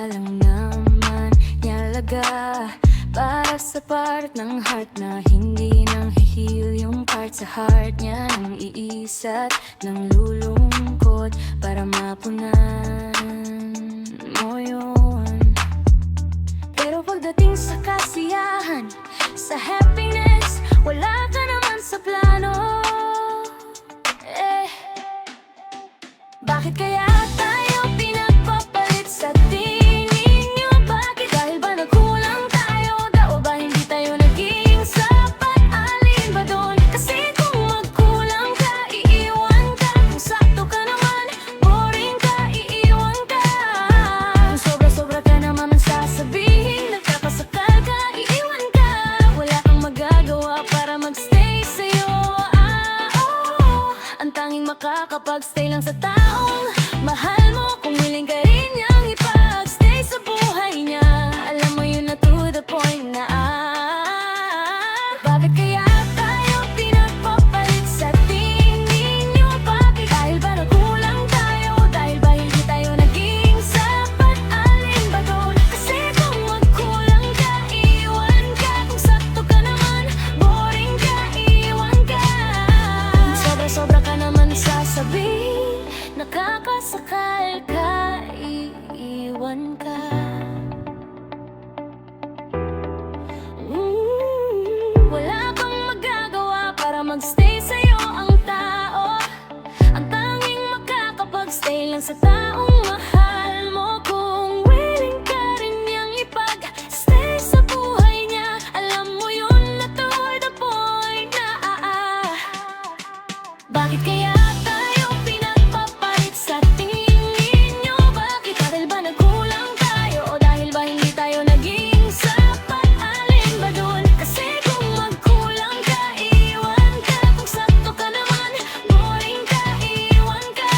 lang naman nyalaga para sa part ng heart na hindi nang hihil yung part sa heart niya nang iisat ng lulungkot para mapunan mo yun. Pero pagdating sa kasiyahan, sa happiness, wala ka naman sa plano. Bakit kaya tayo pinagpapalit sa tingin nyo? Bakit? Dahil ba nagkulang tayo? O ba hindi tayo naging sapat? Alin ba doon? Kasi kung magkulang ka, iiwan ka. Kung sakto ka naman, boring ka, iiwan ka. Kung sobra-sobra ka naman ang sasabihin, nagkakasakal ka, iiwan ka. Wala kang magagawa para magstay sa'yo. Ang tanging makakapag-stay lang sa taong mahal mo. Kung willing ka rin niyang ipag-stay sa buhay niya. Alam mo yun na to the point na bakit kaya tayo pinagpapalit sa tingin nyo? Bakit? Dahil ba nagkulang tayo? Dahil ba hindi tayo naging sapat? Alin ba doon? Kasi kung magkulang ka, iwan ka. Kung sakto ka naman, boring ka, iwan ka. Kung sobra-sobra ka naman sasabihin, nakakasakal ka, iiwan ka. Wala kang magagawa para magstay sa'yo ang tao. Ang tanging makakapag-stay lang sa taong mahal mo. Kung willing ka rin niyang ipag-stay sa buhay niya. Alam mo yun na to the point na bakit kaya tayo pinagpapalit sa tingin nyo? Bakit? Dahil ba nagkulang tayo? O dahil ba hindi tayo naging sapat? Alin ba doon? Kasi kung magkulang ka, iwan ka. Kung sakto ka naman, boring ka, iwan ka.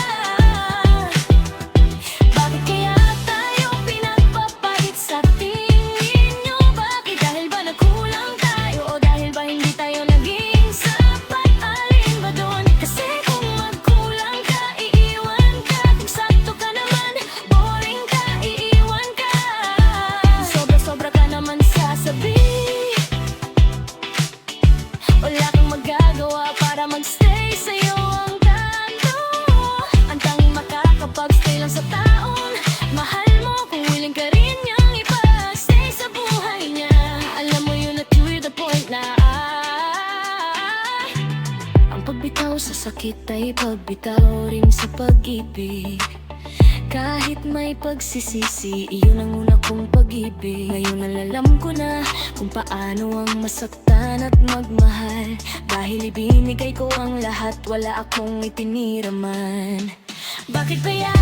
Bakit kaya tayo pinagpapalit sa tingin nyo? Bakit? Dahil ba nagkulang tayo? O dahil ba hindi tayo naging sapat? Alin ba doon? Kasi kung magkulang ka, iiwan ka. Kung sakto ka naman, boring ka, iiwan ka. Kung sobra-sobra ka naman sasabihin, wala kang magagawa para magstay sa'yo ang tanto. Ang tanging makakapag-stay lang sa taong mahal mo. Kung willing ka rin niyang ipag-stay sa buhay niya. Alam mo yun na to the point na ang pagbitaw sa sakit ay pagbitaw rin sa pag-ibig. Kahit may pagsisisi, iyon ang una kong pag-ibig. Ngayon alam ko na kung paano ang masaktan at magmahal. Dahil ibinigay ko ang lahat, wala akong itinira man. Bakit kaya